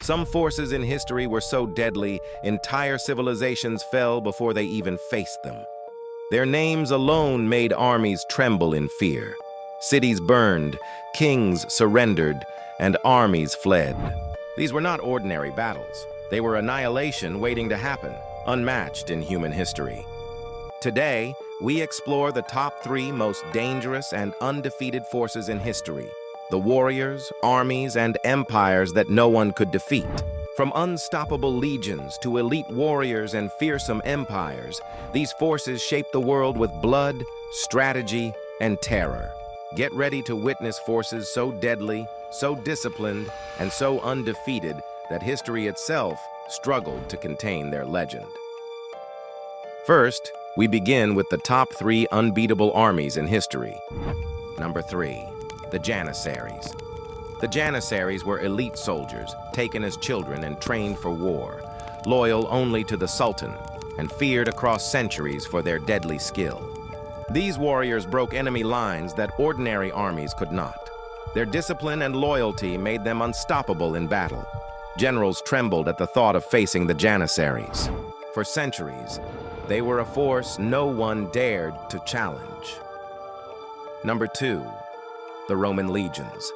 Some forces in history were so deadly, entire civilizations fell before they even faced them. Their names alone made armies tremble in fear. Cities burned, kings surrendered, and armies fled. These were not ordinary battles. They were annihilation waiting to happen, unmatched in human history. Today, we explore the top 3 most dangerous and undefeated forces in history. The warriors, armies, and empires that no one could defeat. From unstoppable legions to elite warriors and fearsome empires, these forces shaped the world with blood, strategy, and terror. Get ready to witness forces so deadly, so disciplined, and so undefeated that history itself struggled to contain their legend. First, we begin with the top 3 unbeatable armies in history. Number 3, the Janissaries. The Janissaries were elite soldiers, taken as children and trained for war, loyal only to the Sultan, and feared across centuries for their deadly skill. These warriors broke enemy lines that ordinary armies could not. Their discipline and loyalty made them unstoppable in battle. Generals trembled at the thought of facing the Janissaries. For centuries, they were a force no one dared to challenge. Number 2, the Roman legions.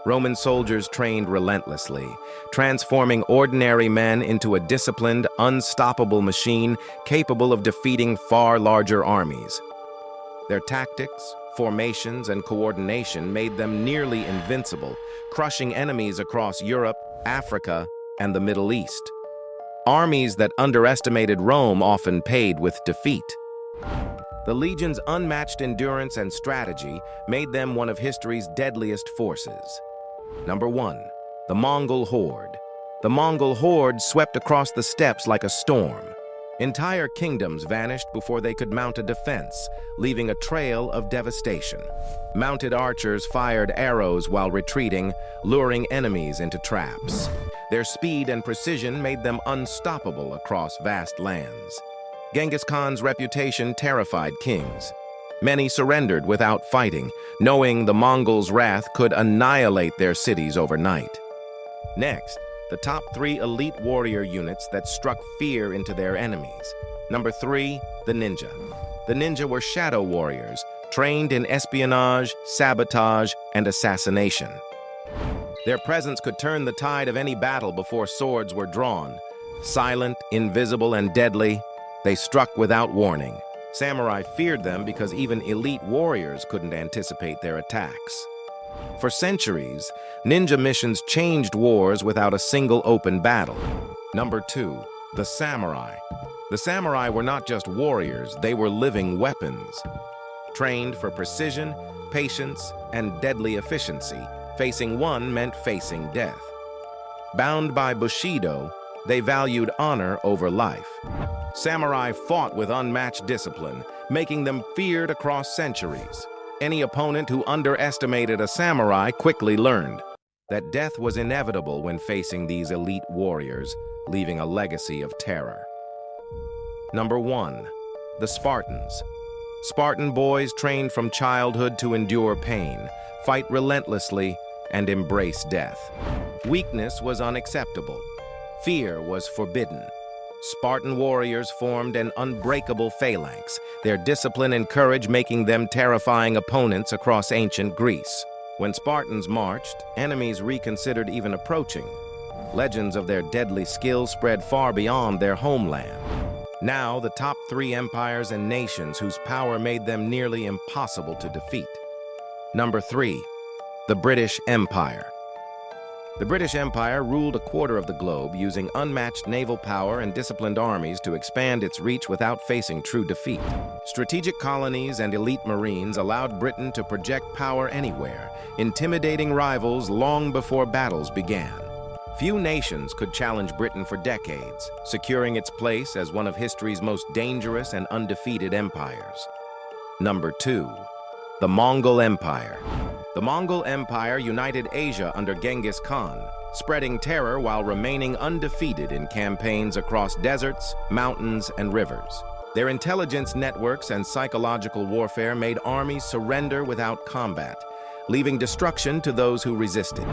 Roman soldiers trained relentlessly, transforming ordinary men into a disciplined, unstoppable machine capable of defeating far larger armies. Their tactics, formations, and coordination made them nearly invincible, crushing enemies across Europe, Africa, and the Middle East. Armies that underestimated Rome often paid with defeat. The legion's unmatched endurance and strategy made them one of history's deadliest forces. Number 1, the Mongol Horde. The Mongol Horde swept across the steppes like a storm. Entire kingdoms vanished before they could mount a defense, leaving a trail of devastation. Mounted archers fired arrows while retreating, luring enemies into traps. Their speed and precision made them unstoppable across vast lands. Genghis Khan's reputation terrified kings. Many surrendered without fighting, knowing the Mongols' wrath could annihilate their cities overnight. Next, the top 3 elite warrior units that struck fear into their enemies. Number 3, the ninja. The ninja were shadow warriors, trained in espionage, sabotage, and assassination. Their presence could turn the tide of any battle before swords were drawn. Silent, invisible, and deadly, they struck without warning. Samurai feared them because even elite warriors couldn't anticipate their attacks. For centuries, ninja missions changed wars without a single open battle. Number 2, the samurai. The samurai were not just warriors, they were living weapons. Trained for precision, patience, and deadly efficiency, facing one meant facing death. Bound by Bushido, they valued honor over life. Samurai fought with unmatched discipline, making them feared across centuries. Any opponent who underestimated a samurai quickly learned that death was inevitable when facing these elite warriors, leaving a legacy of terror. Number 1, the Spartans. Spartan boys trained from childhood to endure pain, fight relentlessly, and embrace death. Weakness was unacceptable. Fear was forbidden. Spartan warriors formed an unbreakable phalanx, their discipline and courage making them terrifying opponents across ancient Greece. When Spartans marched, enemies reconsidered even approaching. Legends of their deadly skill spread far beyond their homeland. Now, the top 3 empires and nations whose power made them nearly impossible to defeat. Number 3, the British Empire. The British Empire ruled a quarter of the globe, using unmatched naval power and disciplined armies to expand its reach without facing true defeat. Strategic colonies and elite marines allowed Britain to project power anywhere, intimidating rivals long before battles began. Few nations could challenge Britain for decades, securing its place as one of history's most dangerous and undefeated empires. Number 2, the Mongol Empire. The Mongol Empire united Asia under Genghis Khan, spreading terror while remaining undefeated in campaigns across deserts, mountains, and rivers. Their intelligence networks and psychological warfare made armies surrender without combat, leaving destruction to those who resisted.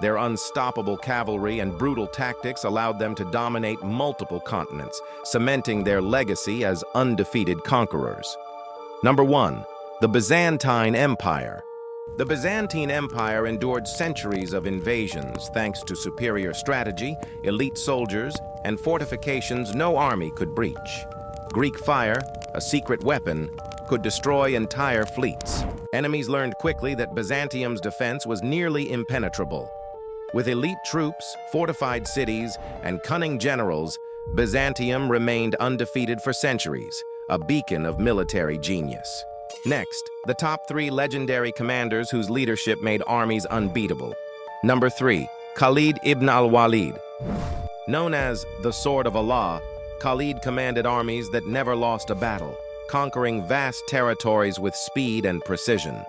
Their unstoppable cavalry and brutal tactics allowed them to dominate multiple continents, cementing their legacy as undefeated conquerors. Number 1. The Byzantine Empire. The Byzantine Empire endured centuries of invasions thanks to superior strategy, elite soldiers, and fortifications no army could breach. Greek fire, a secret weapon, could destroy entire fleets. Enemies learned quickly that Byzantium's defense was nearly impenetrable. With elite troops, fortified cities, and cunning generals, Byzantium remained undefeated for centuries, a beacon of military genius. Next, the top 3 legendary commanders whose leadership made armies unbeatable. Number 3. Khalid ibn al-Walid. Known as the Sword of Allah, Khalid commanded armies that never lost a battle, conquering vast territories with speed and precision.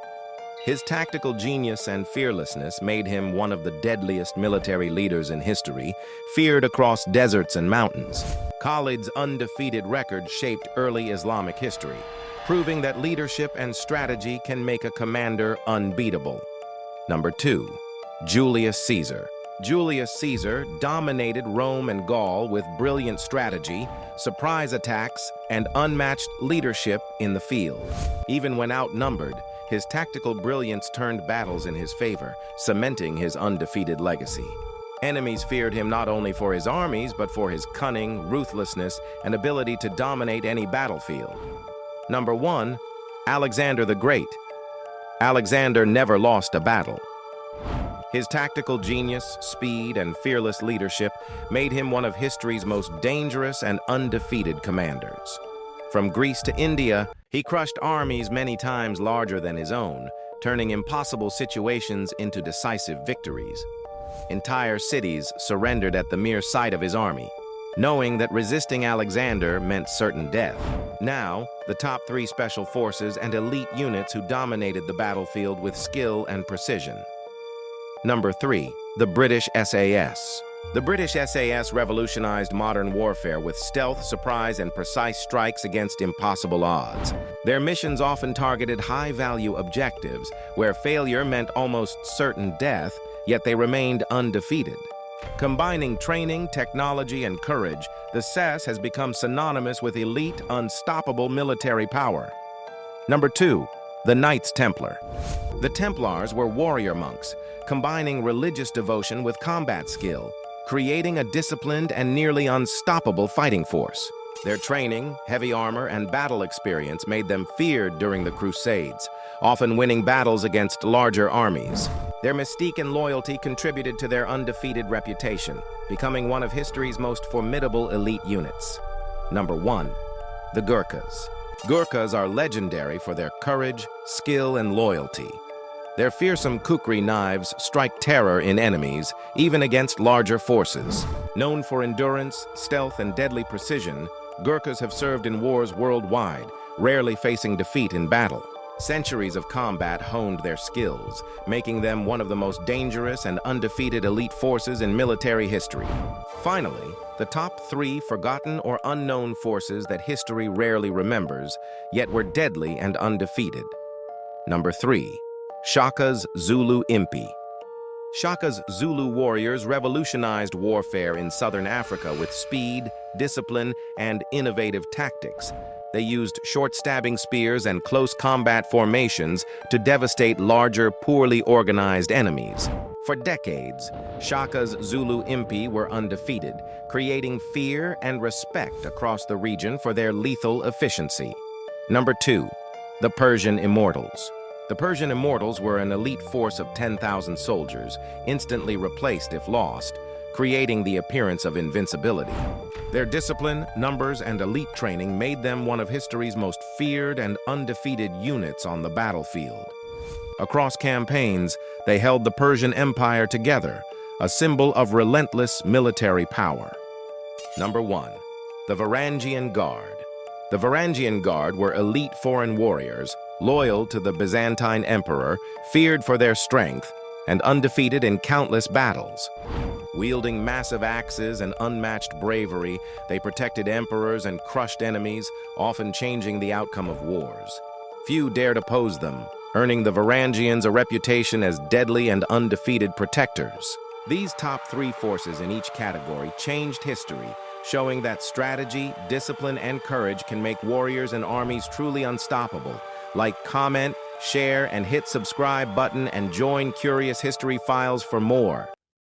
His tactical genius and fearlessness made him one of the deadliest military leaders in history, feared across deserts and mountains. Khalid's undefeated record shaped early Islamic history, proving that leadership and strategy can make a commander unbeatable. Number 2. Julius Caesar. Julius Caesar dominated Rome and Gaul with brilliant strategy, surprise attacks, and unmatched leadership in the field. Even when outnumbered, his tactical brilliance turned battles in his favor, cementing his undefeated legacy. Enemies feared him not only for his armies, but for his cunning, ruthlessness, and ability to dominate any battlefield. Number 1. Alexander the Great. Alexander never lost a battle. His tactical genius, speed, and fearless leadership made him one of history's most dangerous and undefeated commanders. From Greece to India, he crushed armies many times larger than his own, turning impossible situations into decisive victories. Entire cities surrendered at the mere sight of his army, knowing that resisting Alexander meant certain death. Now, the top 3 special forces and elite units who dominated the battlefield with skill and precision. Number 3. The British SAS. The British SAS revolutionized modern warfare with stealth, surprise, and precise strikes against impossible odds. Their missions often targeted high-value objectives, where failure meant almost certain death, yet they remained undefeated. Combining training, technology, and courage, the SAS has become synonymous with elite, unstoppable military power. Number 2. The Knights Templar. The Templars were warrior monks, combining religious devotion with combat skill, creating a disciplined and nearly unstoppable fighting force. Their training, heavy armor, and battle experience made them feared during the Crusades, often winning battles against larger armies. Their mystique and loyalty contributed to their undefeated reputation, becoming one of history's most formidable elite units. Number 1. The Gurkhas. Gurkhas are legendary for their courage, skill, and loyalty. Their fearsome kukri knives strike terror in enemies, even against larger forces. Known for endurance, stealth, and deadly precision, Gurkhas have served in wars worldwide, rarely facing defeat in battle. Centuries of combat honed their skills, making them one of the most dangerous and undefeated elite forces in military history. Finally, the top 3 forgotten or unknown forces that history rarely remembers, yet were deadly and undefeated. Number 3. Shaka's Zulu Impi. Shaka's Zulu warriors revolutionized warfare in southern Africa with speed, discipline, and innovative tactics. They used short stabbing spears and close combat formations to devastate larger, poorly organized enemies. For decades, Shaka's Zulu Impi were undefeated, creating fear and respect across the region for their lethal efficiency. Number 2. The Persian Immortals. The Persian Immortals were an elite force of 10,000 soldiers, instantly replaced if lost, creating the appearance of invincibility. Their discipline, numbers, and elite training made them one of history's most feared and undefeated units on the battlefield. Across campaigns, they held the Persian Empire together, a symbol of relentless military power. Number 1. The Varangian Guard. The Varangian Guard were elite foreign warriors, loyal to the Byzantine emperor, feared for their strength, and undefeated in countless battles. Wielding massive axes and unmatched bravery, they protected emperors and crushed enemies, often changing the outcome of wars. Few dared oppose them, earning the Varangians a reputation as deadly and undefeated protectors. These top 3 forces in each category changed history, showing that strategy, discipline, and courage can make warriors and armies truly unstoppable. Like, comment, share, and hit subscribe button and join Curious History Files for more.